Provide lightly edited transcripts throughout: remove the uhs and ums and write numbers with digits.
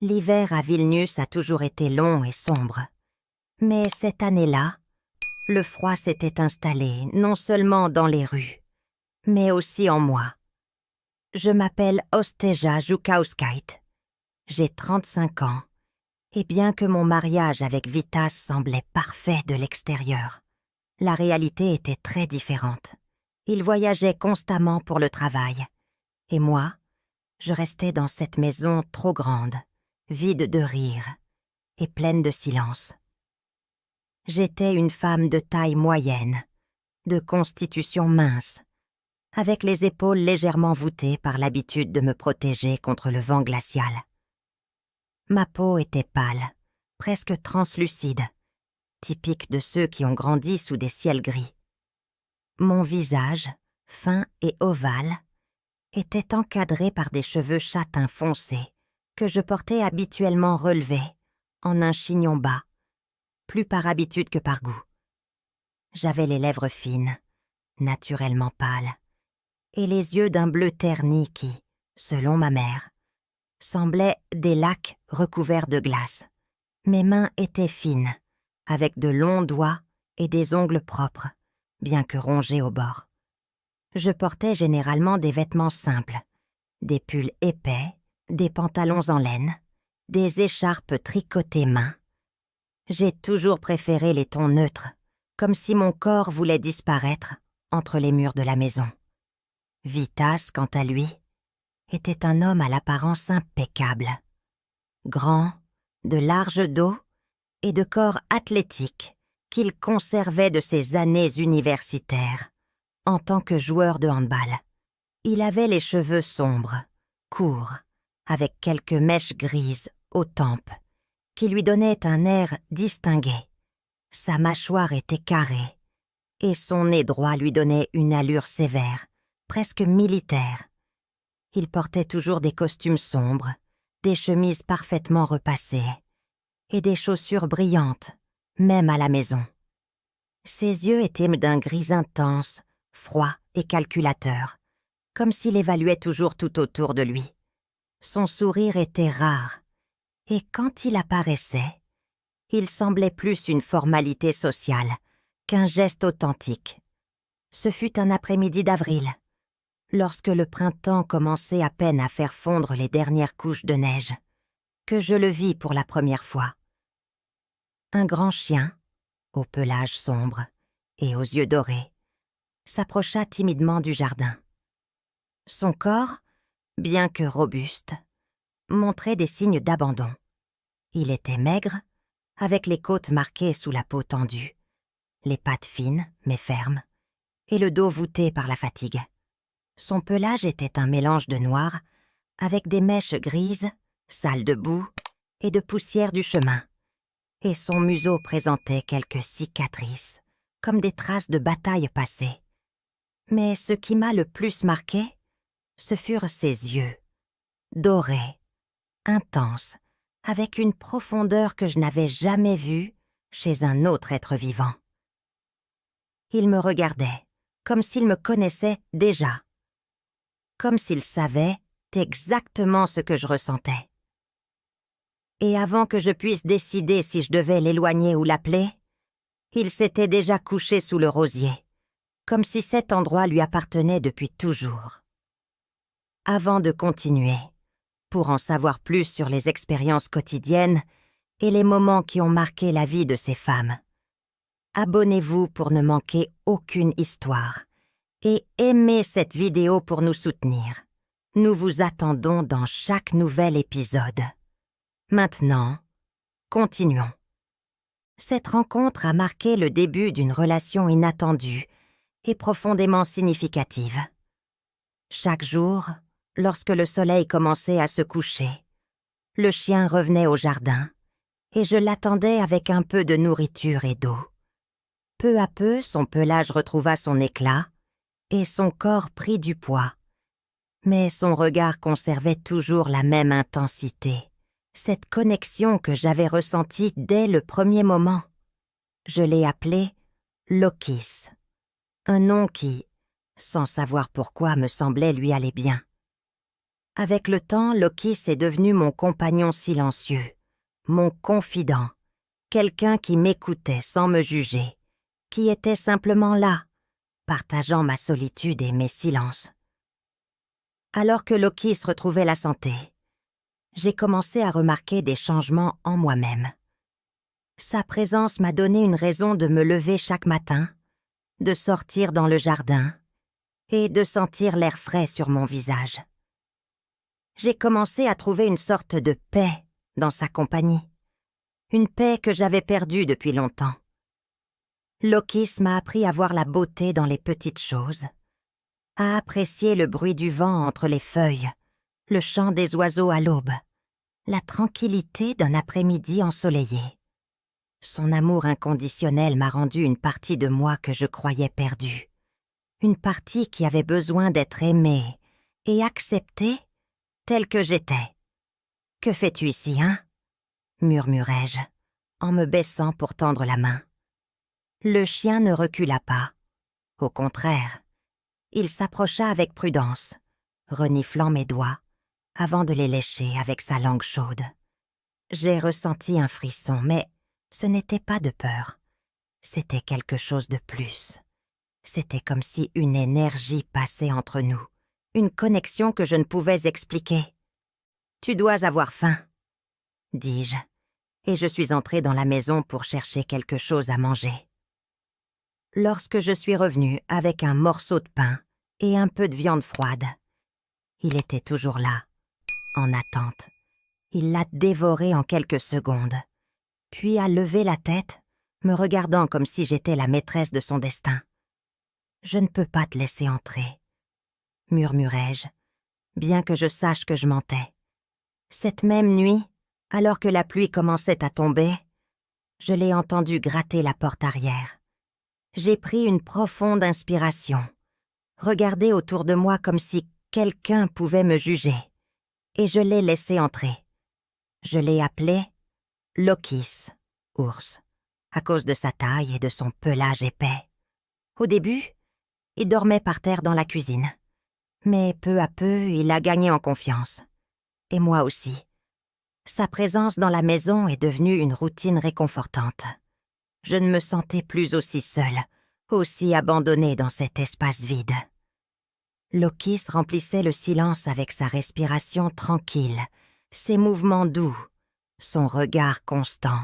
L'hiver à Vilnius a toujours été long et sombre. Mais cette année-là, le froid s'était installé non seulement dans les rues, mais aussi en moi. Je m'appelle Osteja Żukauskait. J'ai 35 ans, et bien que mon mariage avec Vitas semblait parfait de l'extérieur, la réalité était très différente. Il voyageait constamment pour le travail, et moi, je restais dans cette maison trop grande, vide de rire et pleine de silence. J'étais une femme de taille moyenne, de constitution mince, avec les épaules légèrement voûtées par l'habitude de me protéger contre le vent glacial. Ma peau était pâle, presque translucide, typique de ceux qui ont grandi sous des ciels gris. Mon visage, fin et ovale, était encadré par des cheveux châtains foncés que je portais habituellement relevés, en un chignon bas, plus par habitude que par goût. J'avais les lèvres fines, naturellement pâles, et les yeux d'un bleu terni qui, selon ma mère, semblaient des lacs recouverts de glace. Mes mains étaient fines, avec de longs doigts et des ongles propres, bien que rongés au bord. Je portais généralement des vêtements simples, des pulls épais, des pantalons en laine, des écharpes tricotées main. J'ai toujours préféré les tons neutres, comme si mon corps voulait disparaître entre les murs de la maison. Vitas, quant à lui, était un homme à l'apparence impeccable. Grand, de large dos et de corps athlétique qu'il conservait de ses années universitaires en tant que joueur de handball. Il avait les cheveux sombres, courts, avec quelques mèches grises aux tempes, qui lui donnaient un air distingué. Sa mâchoire était carrée, et son nez droit lui donnait une allure sévère, presque militaire. Il portait toujours des costumes sombres, des chemises parfaitement repassées, et des chaussures brillantes, même à la maison. Ses yeux étaient d'un gris intense, froid et calculateur, comme s'il évaluait toujours tout autour de lui. Son sourire était rare, et quand il apparaissait, il semblait plus une formalité sociale qu'un geste authentique. Ce fut un après-midi d'avril, lorsque le printemps commençait à peine à faire fondre les dernières couches de neige, que je le vis pour la première fois. Un grand chien, au pelage sombre et aux yeux dorés, s'approcha timidement du jardin. Son corps, bien que robuste, montrait des signes d'abandon. Il était maigre, avec les côtes marquées sous la peau tendue, les pattes fines mais fermes, et le dos voûté par la fatigue. Son pelage était un mélange de noir, avec des mèches grises, sales de boue et de poussière du chemin, et son museau présentait quelques cicatrices, comme des traces de bataille passée. Mais ce qui m'a le plus marqué, ce furent ses yeux, dorés, intenses, avec une profondeur que je n'avais jamais vue chez un autre être vivant. Il me regardait, comme s'il me connaissait déjà, comme s'il savait exactement ce que je ressentais. Et avant que je puisse décider si je devais l'éloigner ou l'appeler, il s'était déjà couché sous le rosier, comme si cet endroit lui appartenait depuis toujours. Avant de continuer, pour en savoir plus sur les expériences quotidiennes et les moments qui ont marqué la vie de ces femmes, abonnez-vous pour ne manquer aucune histoire et aimez cette vidéo pour nous soutenir. Nous vous attendons dans chaque nouvel épisode. Maintenant, continuons. Cette rencontre a marqué le début d'une relation inattendue et profondément significative. Chaque jour, lorsque le soleil commençait à se coucher, le chien revenait au jardin et je l'attendais avec un peu de nourriture et d'eau. Peu à peu, son pelage retrouva son éclat et son corps prit du poids. Mais son regard conservait toujours la même intensité, cette connexion que j'avais ressentie dès le premier moment. Je l'ai appelé Lokis, un nom qui, sans savoir pourquoi, me semblait lui aller bien. Avec le temps, Lokis est devenu mon compagnon silencieux, mon confident, quelqu'un qui m'écoutait sans me juger, qui était simplement là, partageant ma solitude et mes silences. Alors que Lokis retrouvait la santé, j'ai commencé à remarquer des changements en moi-même. Sa présence m'a donné une raison de me lever chaque matin, de sortir dans le jardin et de sentir l'air frais sur mon visage. J'ai commencé à trouver une sorte de paix dans sa compagnie, une paix que j'avais perdue depuis longtemps. Lokis m'a appris à voir la beauté dans les petites choses, à apprécier le bruit du vent entre les feuilles, le chant des oiseaux à l'aube, la tranquillité d'un après-midi ensoleillé. Son amour inconditionnel m'a rendu une partie de moi que je croyais perdue, une partie qui avait besoin d'être aimée et acceptée telle que j'étais. « Que fais-tu ici, hein ?» murmurai-je, en me baissant pour tendre la main. Le chien ne recula pas. Au contraire, il s'approcha avec prudence, reniflant mes doigts, avant de les lécher avec sa langue chaude. J'ai ressenti un frisson, mais ce n'était pas de peur. C'était quelque chose de plus. C'était comme si une énergie passait entre nous, une connexion que je ne pouvais expliquer. « Tu dois avoir faim », dis-je, et je suis entrée dans la maison pour chercher quelque chose à manger. Lorsque je suis revenue avec un morceau de pain et un peu de viande froide, il était toujours là, en attente. Il l'a dévoré en quelques secondes, puis a levé la tête, me regardant comme si j'étais la maîtresse de son destin. « Je ne peux pas te laisser entrer, » murmurai-je, bien que je sache que je mentais. Cette même nuit, alors que la pluie commençait à tomber, je l'ai entendu gratter la porte arrière. J'ai pris une profonde inspiration, regardé autour de moi comme si quelqu'un pouvait me juger, et je l'ai laissé entrer. Je l'ai appelé Lokis, ours, à cause de sa taille et de son pelage épais. Au début, il dormait par terre dans la cuisine, mais peu à peu, il a gagné en confiance. Et moi aussi. Sa présence dans la maison est devenue une routine réconfortante. Je ne me sentais plus aussi seule, aussi abandonnée dans cet espace vide. Lokis remplissait le silence avec sa respiration tranquille, ses mouvements doux, son regard constant.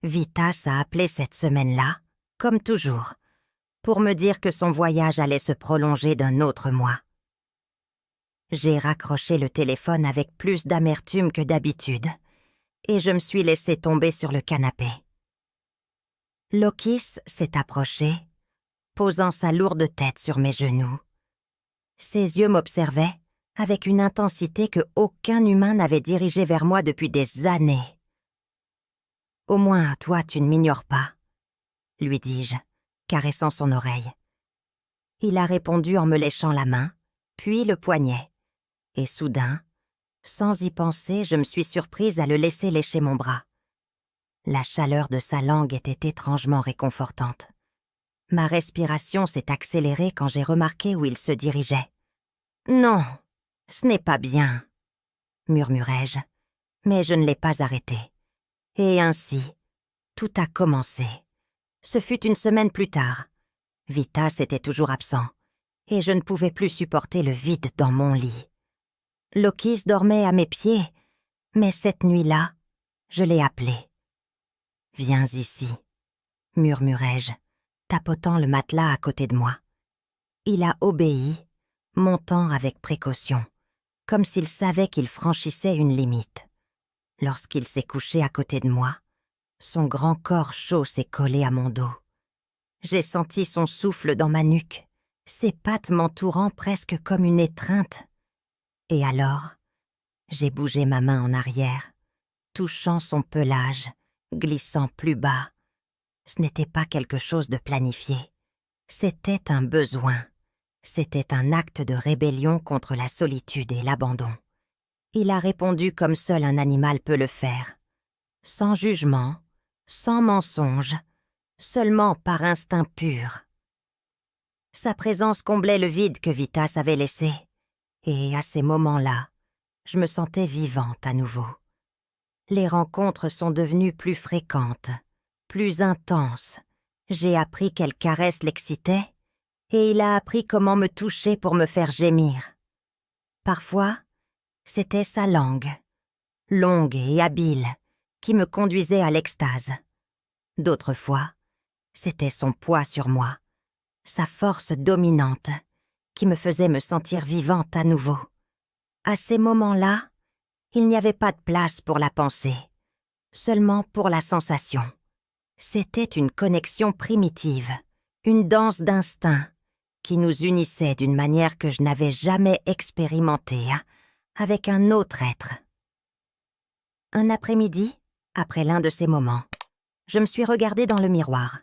Vitas a appelé cette semaine-là, comme toujours, pour me dire que son voyage allait se prolonger d'un autre mois. J'ai raccroché le téléphone avec plus d'amertume que d'habitude, et je me suis laissée tomber sur le canapé. Lokis s'est approché, posant sa lourde tête sur mes genoux. Ses yeux m'observaient avec une intensité que aucun humain n'avait dirigée vers moi depuis des années. « Au moins, toi, tu ne m'ignores pas, » lui dis-je, caressant son oreille. Il a répondu en me léchant la main, puis le poignet. Et soudain, sans y penser, je me suis surprise à le laisser lécher mon bras. La chaleur de sa langue était étrangement réconfortante. Ma respiration s'est accélérée quand j'ai remarqué où il se dirigeait. « Non, ce n'est pas bien, » murmurai-je, mais je ne l'ai pas arrêté. Et ainsi, tout a commencé. Ce fut une semaine plus tard. Vitas était toujours absent, et je ne pouvais plus supporter le vide dans mon lit. Lokis dormait à mes pieds, mais cette nuit-là, je l'ai appelé. « Viens ici, » murmurai-je, tapotant le matelas à côté de moi. Il a obéi, montant avec précaution, comme s'il savait qu'il franchissait une limite. Lorsqu'il s'est couché à côté de moi, son grand corps chaud s'est collé à mon dos. J'ai senti son souffle dans ma nuque, ses pattes m'entourant presque comme une étreinte. Et alors, j'ai bougé ma main en arrière, touchant son pelage, glissant plus bas. Ce n'était pas quelque chose de planifié. C'était un besoin. C'était un acte de rébellion contre la solitude et l'abandon. Il a répondu comme seul un animal peut le faire. Sans jugement, sans mensonge, seulement par instinct pur. Sa présence comblait le vide que Vitas avait laissé. Et à ces moments-là, je me sentais vivante à nouveau. Les rencontres sont devenues plus fréquentes, plus intenses. J'ai appris quelle caresse l'excitait, et il a appris comment me toucher pour me faire gémir. Parfois, c'était sa langue, longue et habile, qui me conduisait à l'extase. D'autres fois, c'était son poids sur moi, sa force dominante, qui me faisait me sentir vivante à nouveau. À ces moments-là, il n'y avait pas de place pour la pensée, seulement pour la sensation. C'était une connexion primitive, une danse d'instinct, qui nous unissait d'une manière que je n'avais jamais expérimentée avec un autre être. Un après-midi, après l'un de ces moments, je me suis regardée dans le miroir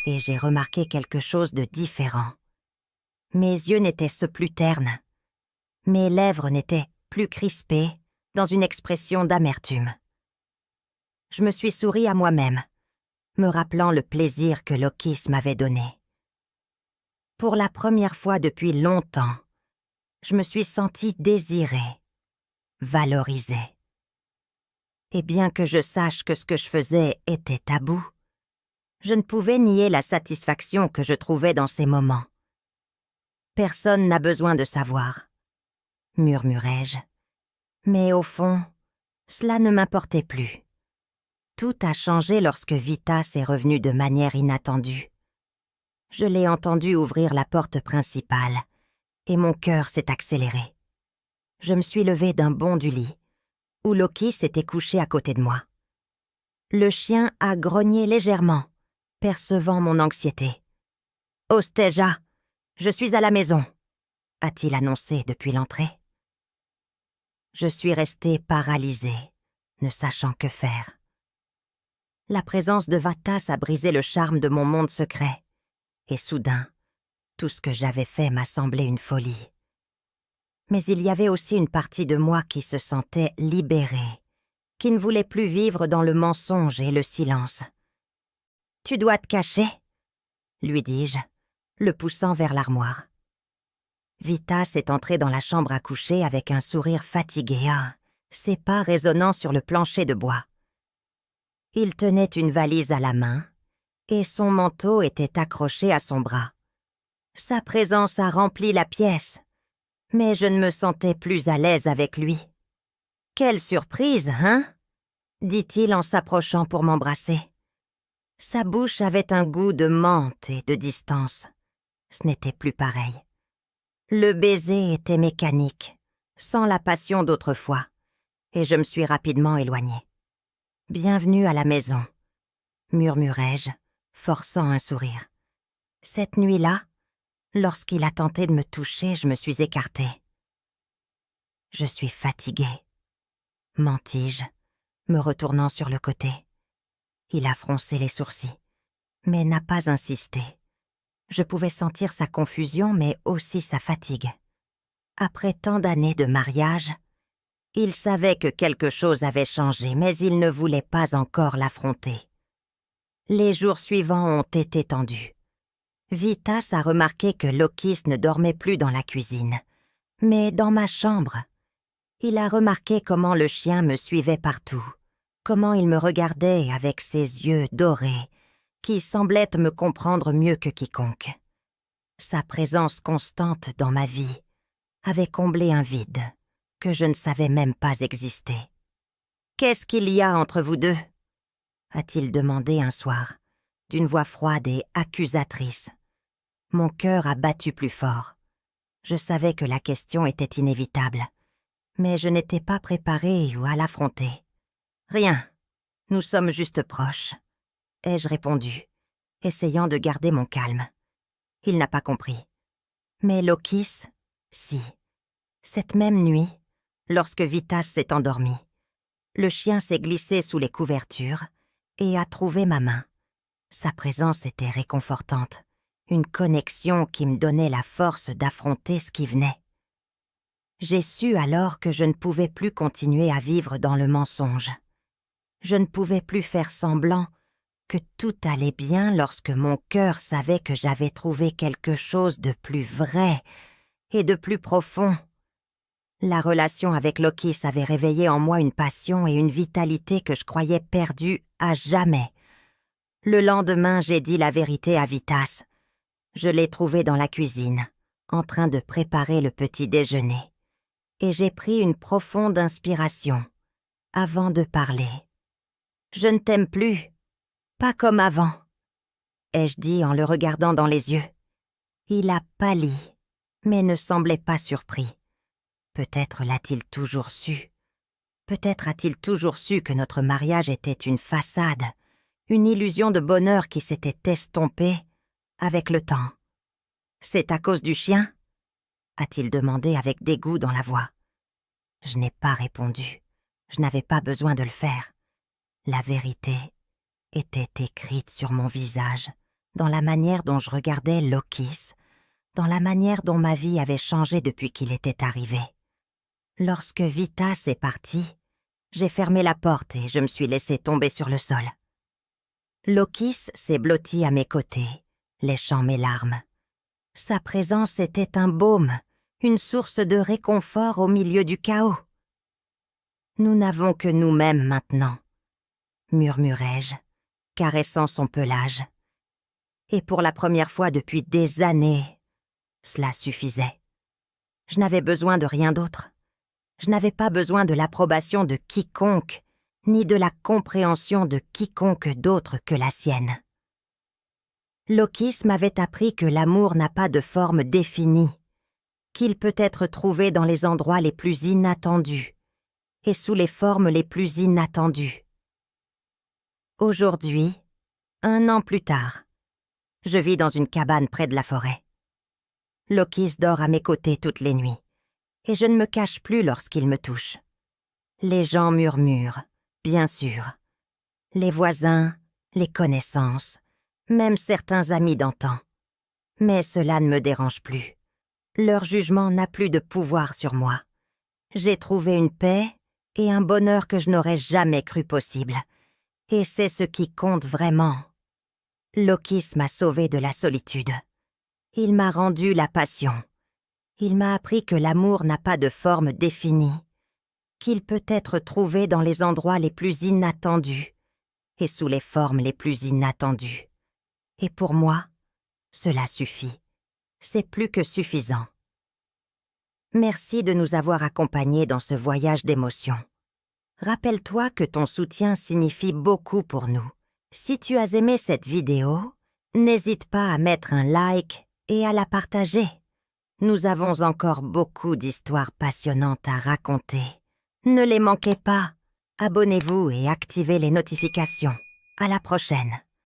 et j'ai remarqué quelque chose de différent. Mes yeux n'étaient plus ternes, mes lèvres n'étaient plus crispées dans une expression d'amertume. Je me suis souri à moi-même, me rappelant le plaisir que Lokis m'avait donné. Pour la première fois depuis longtemps, je me suis sentie désirée, valorisée. Et bien que je sache que ce que je faisais était tabou, je ne pouvais nier la satisfaction que je trouvais dans ces moments. Personne n'a besoin de savoir, murmurai-je. Mais au fond, cela ne m'importait plus. Tout a changé lorsque Vitas est revenu de manière inattendue. Je l'ai entendu ouvrir la porte principale, et mon cœur s'est accéléré. Je me suis levée d'un bond du lit, où Loki s'était couché à côté de moi. Le chien a grogné légèrement, percevant mon anxiété. « Osteja, je suis à la maison », a-t-il annoncé depuis l'entrée. Je suis restée paralysée, ne sachant que faire. La présence de Vatas a brisé le charme de mon monde secret, et soudain, tout ce que j'avais fait m'a semblé une folie. Mais il y avait aussi une partie de moi qui se sentait libérée, qui ne voulait plus vivre dans le mensonge et le silence. « Tu dois te cacher » lui dis-je, le poussant vers l'armoire. Vitas est entré dans la chambre à coucher avec un sourire fatigué, ses pas résonnant sur le plancher de bois. Il tenait une valise à la main, et son manteau était accroché à son bras. Sa présence a rempli la pièce, mais je ne me sentais plus à l'aise avec lui. « Quelle surprise, hein ?» dit-il en s'approchant pour m'embrasser. Sa bouche avait un goût de menthe et de distance. Ce n'était plus pareil. Le baiser était mécanique, sans la passion d'autrefois, et je me suis rapidement éloignée. « Bienvenue à la maison », murmurai-je, forçant un sourire. Cette nuit-là, lorsqu'il a tenté de me toucher, je me suis écartée. « Je suis fatiguée », mentis-je, me retournant sur le côté. Il a froncé les sourcils, mais n'a pas insisté. Je pouvais sentir sa confusion, mais aussi sa fatigue. Après tant d'années de mariage, il savait que quelque chose avait changé, mais il ne voulait pas encore l'affronter. Les jours suivants ont été tendus. Vitas a remarqué que Lokis ne dormait plus dans la cuisine, mais dans ma chambre. Il a remarqué comment le chien me suivait partout, comment il me regardait avec ses yeux dorés, qui semblaient me comprendre mieux que quiconque. Sa présence constante dans ma vie avait comblé un vide que je ne savais même pas exister. « Qu'est-ce qu'il y a entre vous deux ?» a-t-il demandé un soir, d'une voix froide et accusatrice. Mon cœur a battu plus fort. Je savais que la question était inévitable, mais je n'étais pas préparée à l'affronter. « Rien, nous sommes juste proches », ai-je répondu, essayant de garder mon calme. Il n'a pas compris. Mais Lokis, si. Cette même nuit, lorsque Vitas s'est endormi, le chien s'est glissé sous les couvertures et a trouvé ma main. Sa présence était réconfortante, une connexion qui me donnait la force d'affronter ce qui venait. J'ai su alors que je ne pouvais plus continuer à vivre dans le mensonge. Je ne pouvais plus faire semblant que tout allait bien lorsque mon cœur savait que j'avais trouvé quelque chose de plus vrai et de plus profond, La relation avec Lokis avait réveillé en moi une passion et une vitalité que je croyais perdues à jamais. Le lendemain, j'ai dit la vérité à Vitas. Je l'ai trouvé dans la cuisine, en train de préparer le petit déjeuner. Et j'ai pris une profonde inspiration, avant de parler. « Je ne t'aime plus, pas comme avant », ai-je dit en le regardant dans les yeux. Il a pâli, mais ne semblait pas surpris. Peut-être l'a-t-il toujours su. Peut-être a-t-il toujours su que notre mariage était une façade, une illusion de bonheur qui s'était estompée avec le temps. « C'est à cause du chien ?» a-t-il demandé avec dégoût dans la voix. Je n'ai pas répondu. Je n'avais pas besoin de le faire. La vérité était écrite sur mon visage, dans la manière dont je regardais Lokis, dans la manière dont ma vie avait changé depuis qu'il était arrivé. Lorsque Vitas est parti, j'ai fermé la porte et je me suis laissé tomber sur le sol. Lokis s'est blotti à mes côtés, léchant mes larmes. Sa présence était un baume, une source de réconfort au milieu du chaos. « Nous n'avons que nous-mêmes maintenant », murmurai-je, caressant son pelage. Et pour la première fois depuis des années, cela suffisait. Je n'avais besoin de rien d'autre. Je n'avais pas besoin de l'approbation de quiconque, ni de la compréhension de quiconque d'autre que la sienne. Lokis m'avait appris que l'amour n'a pas de forme définie, qu'il peut être trouvé dans les endroits les plus inattendus et sous les formes les plus inattendues. Aujourd'hui, 1 an plus tard, je vis dans une cabane près de la forêt. Lokis dort à mes côtés toutes les nuits, et je ne me cache plus lorsqu'il me touche. Les gens murmurent, bien sûr. Les voisins, les connaissances, même certains amis d'antan. Mais cela ne me dérange plus. Leur jugement n'a plus de pouvoir sur moi. J'ai trouvé une paix et un bonheur que je n'aurais jamais cru possible. Et c'est ce qui compte vraiment. Lokis m'a sauvé de la solitude. Il m'a rendu la passion. Il m'a appris que l'amour n'a pas de forme définie, qu'il peut être trouvé dans les endroits les plus inattendus et sous les formes les plus inattendues. Et pour moi, cela suffit. C'est plus que suffisant. Merci de nous avoir accompagnés dans ce voyage d'émotions. Rappelle-toi que ton soutien signifie beaucoup pour nous. Si tu as aimé cette vidéo, n'hésite pas à mettre un like et à la partager. Nous avons encore beaucoup d'histoires passionnantes à raconter. Ne les manquez pas. Abonnez-vous et activez les notifications. À la prochaine.